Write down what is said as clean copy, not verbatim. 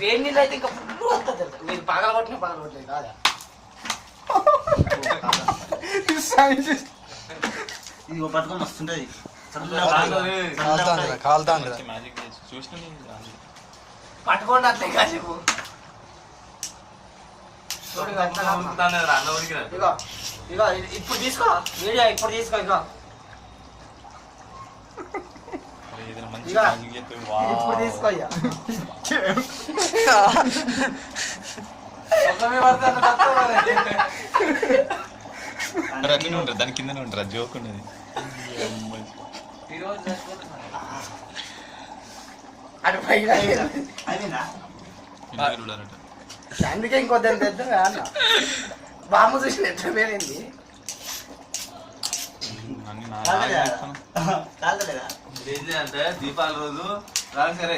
వేడి నీళ్ళు అయితే ఇంకా ఫుల్ వస్తుంది. మీరు పగలగొట్టలేదు కాదా? ఇది పట్టుకొని వస్తుంటది. పట్టుకోండి అట్లే కాసేపు. ఇగో ఇగో ఇప్పుడు తీసుకో వీడియో, ఇప్పుడు తీసుకో. ఇగో ఇప్పుడు తీసుకో. దాని కిందనే ఉంటారా జోక్ ఉన్నది. అటు పైన అందుకే ఇంకొద్ది తెద్దాం అన్న. బామ్మ చూసిన ఎట్లా పేరేంది అంటే దీపావళి రోజు సరే